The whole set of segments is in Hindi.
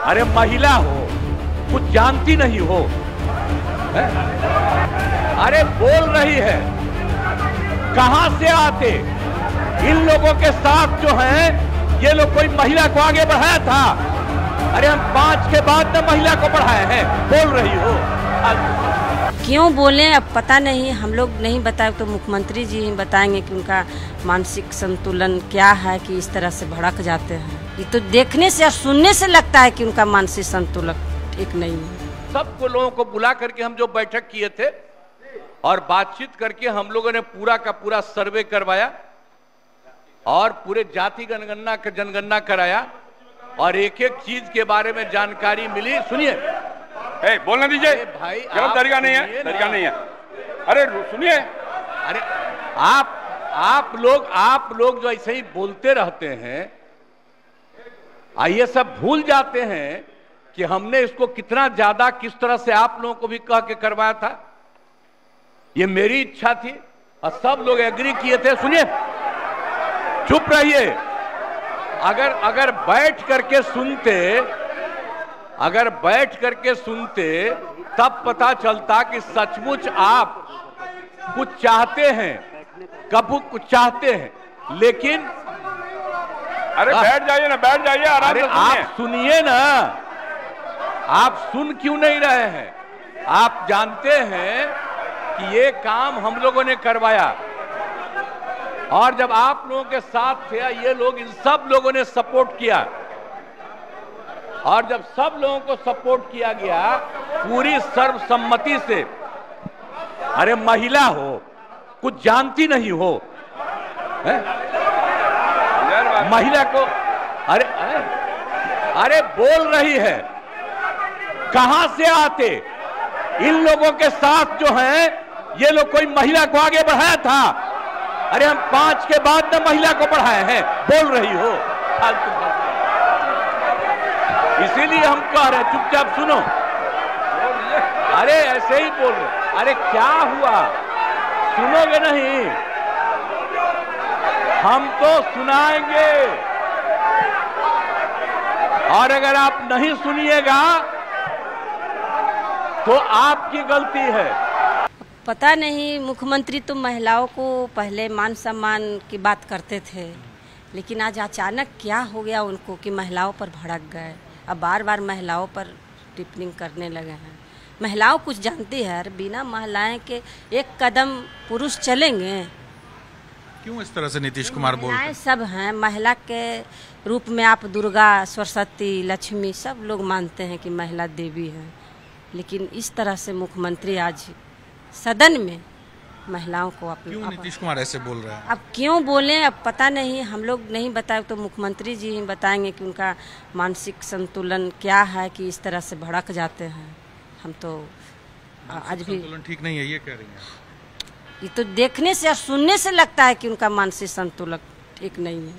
अरे महिला हो, कुछ जानती नहीं हो, है? अरे बोल रही है, कहां से आते इन लोगों के साथ जो हैं, ये लोग कोई महिला को आगे बढ़ाया था? अरे हम 5 के बाद न महिला को बढ़ाए हैं, बोल रही हो। क्यों बोले अब पता नहीं, हम लोग नहीं बताए तो मुख्यमंत्री जी ही बताएंगे कि उनका मानसिक संतुलन क्या है कि इस तरह से भड़क जाते हैं। ये तो देखने से और सुनने से लगता है कि उनका मानसिक संतुलन ठीक नहीं है। सबको लोगों को बुला करके हम जो बैठक किए थे और बातचीत करके हम लोगों ने पूरा का पूरा सर्वे करवाया और पूरे जाति जनगणना कराया और एक एक चीज के बारे में जानकारी मिली। सुनिए, बोलना दीजिए भाई, गलत तरीका नहीं है, तरीका नहीं है। अरे सुनिए, अरे आप लोग जो ऐसे ही बोलते रहते हैं, ये सब भूल जाते हैं कि हमने इसको कितना ज्यादा किस तरह से आप लोगों को भी कह के करवाया था। ये मेरी इच्छा थी और सब लोग एग्री किए थे। सुनिए, चुप रहिए। अगर बैठ करके सुनते तब पता चलता कि सचमुच आप कुछ चाहते हैं, कब कुछ चाहते हैं, लेकिन अरे बैठ जाइए ना, बैठ जाइए, आराम से सुनिए। आप सुनिए ना, आप सुन क्यों नहीं रहे हैं? आप जानते हैं कि ये काम हम लोगों ने करवाया और जब आप लोगों के साथ थे, ये लोग, इन सब लोगों ने सपोर्ट किया और जब सब लोगों को सपोर्ट किया गया पूरी सर्वसम्मति से, अरे महिला हो, कुछ जानती नहीं हो, है? महिला को अरे बोल रही है, कहां से आते इन लोगों के साथ जो हैं, ये लोग कोई महिला को आगे बढ़ाया था? अरे हम 5 के बाद न महिला को बढ़ाए हैं, बोल रही हो। इसीलिए हम कह रहे हैं, चुपचाप सुनो। अरे ऐसे ही बोल रहे, अरे क्या हुआ, सुनोगे नहीं? हम तो सुनाएंगे और अगर आप नहीं सुनिएगा तो आपकी गलती है। पता नहीं, मुख्यमंत्री तो महिलाओं को पहले मान सम्मान की बात करते थे, लेकिन आज अचानक क्या हो गया उनको कि महिलाओं पर भड़क गए। अब बार बार महिलाओं पर टिप्पणी करने लगे हैं। महिलाओं कुछ जानती है, बिना महिलाएं के एक कदम पुरुष चलेंगे? क्यों इस तरह से नीतीश कुमार बोलते हैं? सब हैं, महिला के रूप में आप दुर्गा, सरस्वती, लक्ष्मी सब लोग मानते हैं कि महिला देवी है, लेकिन इस तरह से मुख्यमंत्री आज सदन में महिलाओं को क्यों नीतीश कुमार ऐसे बोल रहे हैं? अब क्यों बोले अब पता नहीं, हम लोग नहीं बताए तो मुख्यमंत्री जी ही बताएंगे कि उनका मानसिक संतुलन क्या है कि इस तरह से भड़क जाते हैं। हम तो आज भी संतुलन ठीक नहीं है ये कह रही हैं। ये तो देखने से और सुनने से लगता है कि उनका मानसिक संतुलन ठीक नहीं है,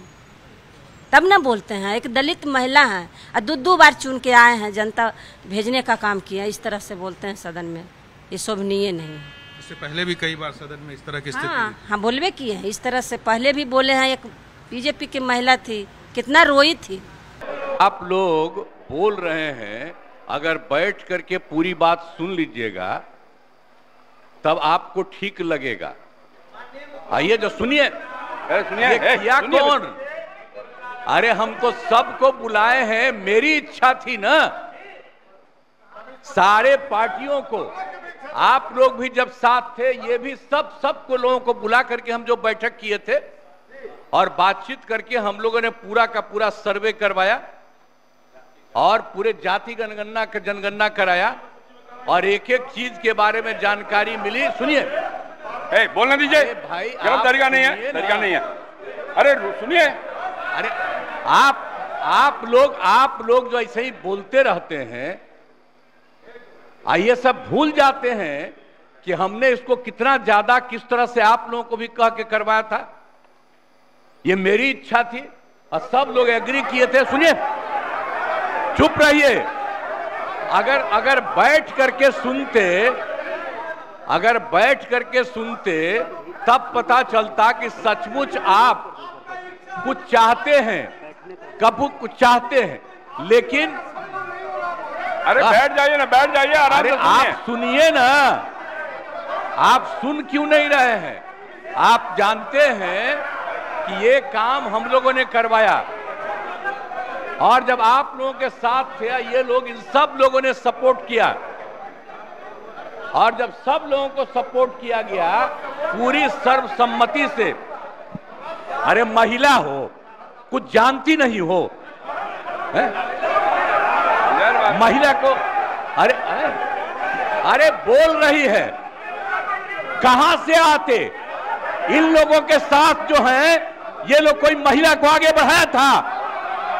तब ना बोलते हैं। एक दलित महिला है और 2 बार चुन के आए हैं, जनता भेजने का काम किया, इस तरह से बोलते हैं सदन में, ये शोभनीय नहीं है। इससे पहले भी कई बार सदन में इस तरह की स्थिति हाँ बोलबे किए हैं, इस तरह से पहले भी बोले हैं। एक बीजेपी की महिला थी, कितना रोई थी। आप लोग बोल रहे हैं, अगर बैठ करके पूरी बात सुन लीजिएगा तब आपको ठीक लगेगा। आइए जो सुनिए, किया कौन? अरे हम तो सबको बुलाए हैं, मेरी इच्छा थी ना, सारे पार्टियों को, आप लोग भी जब साथ थे, ये भी सबको लोगों को बुला करके हम जो बैठक किए थे और बातचीत करके हम लोगों ने पूरा का पूरा सर्वे करवाया और पूरे जाति जनगणना कराया और एक एक चीज के बारे में जानकारी मिली। सुनिए, बोलना दीजिए भाई, गलत तरीका नहीं है, तरीका नहीं है। अरे सुनिए, अरे आप लोग जो ऐसे ही बोलते रहते हैं, ये सब भूल जाते हैं कि हमने इसको कितना ज्यादा किस तरह से आप लोगों को भी कह के करवाया था। ये मेरी इच्छा थी और सब लोग एग्री किए थे। सुनिए, चुप रहिए। अगर बैठ करके सुनते तब पता चलता कि सचमुच आप कुछ चाहते हैं, कब कुछ चाहते हैं, लेकिन अरे बैठ जाइए ना, बैठ जाइए, आराम अरे से सुनिए। आप सुनिए ना, आप सुन क्यों नहीं रहे हैं? आप जानते हैं कि ये काम हम लोगों ने करवाया, और जब आप लोगों के साथ थे ये लोग, इन सब लोगों ने सपोर्ट किया, और जब सब लोगों को सपोर्ट किया गया पूरी सर्वसम्मति से, अरे महिला हो, कुछ जानती नहीं हो, महिला को, अरे अरे बोल रही है, कहां से आते? इन लोगों के साथ जो हैं, ये लोग कोई महिला को आगे बढ़ाया था?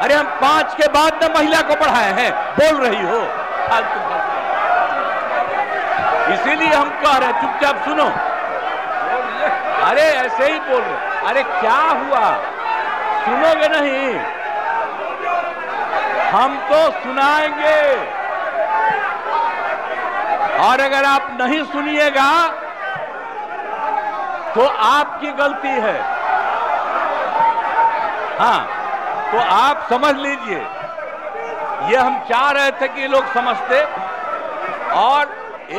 अरे हम 5 के बाद न महिला को बढ़ाए हैं, बोल रही हो फालतू। इसीलिए हम कह रहे हैं चुपचाप सुनो। अरे ऐसे ही बोल रहे, अरे क्या हुआ, सुनोगे नहीं? हम तो सुनाएंगे, और अगर आप नहीं सुनिएगा तो आपकी गलती है। हाँ, तो आप समझ लीजिए, ये हम चाह रहे थे कि लोग समझते, और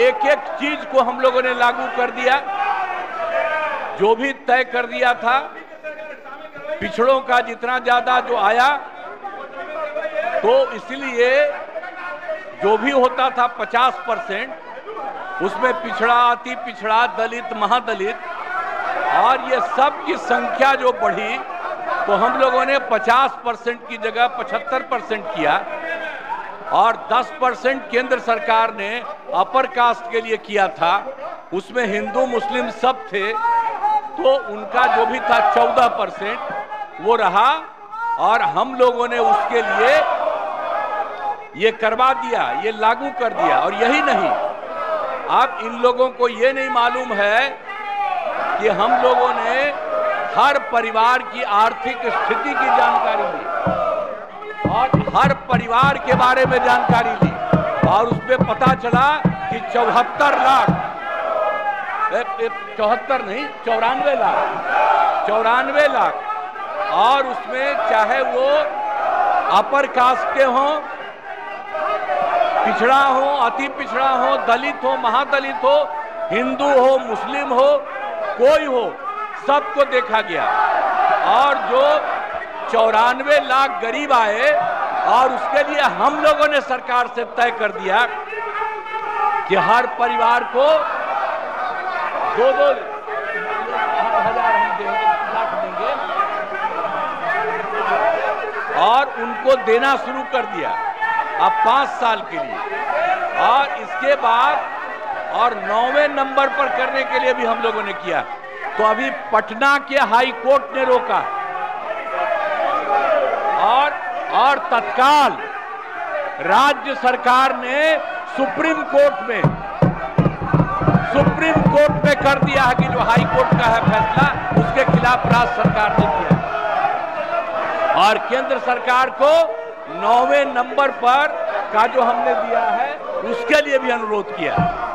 एक एक चीज को हम लोगों ने लागू कर दिया, जो भी तय कर दिया था। पिछड़ों का जितना ज्यादा जो आया, तो इसलिए जो भी होता था 50%, उसमें पिछड़ा, अति पिछड़ा, दलित, महादलित, और ये सब की संख्या जो बढ़ी, तो हम लोगों ने 50% की जगह 75% किया, और 10% केंद्र सरकार ने अपर कास्ट के लिए किया था। उसमें हिंदू मुस्लिम सब थे, तो उनका जो भी था 14% वो रहा, और हम लोगों ने उसके लिए ये करवा दिया, ये लागू कर दिया। और यही नहीं, अब इन लोगों को ये नहीं मालूम है कि हम लोगों ने हर परिवार की आर्थिक स्थिति की जानकारी ली, और हर परिवार के बारे में जानकारी ली, और उसमें पता चला कि 74 लाख, 74 नहीं, 94 लाख, 94 लाख, और उसमें चाहे वो अपर कास्ट के हों, पिछड़ा हो, अति पिछड़ा हो, दलित हो, महादलित हो, हिंदू हो, मुस्लिम हो, कोई हो, सबको देखा गया। और जो 94 लाख गरीब आए, और उसके लिए हम लोगों ने सरकार से तय कर दिया कि हर परिवार को 2-2 हजार हम देंगे, लाख देंगे, और उनको देना शुरू कर दिया अब 5 साल के लिए। और इसके बाद और 9वें नंबर पर करने के लिए भी हम लोगों ने किया। तो अभी पटना के हाई कोर्ट ने रोका, और तत्काल राज्य सरकार ने सुप्रीम कोर्ट में कर दिया है कि जो हाई कोर्ट का है फैसला, उसके खिलाफ राज्य सरकार ने किया, और केंद्र सरकार को 9वें नंबर पर का जो हमने दिया है उसके लिए भी अनुरोध किया।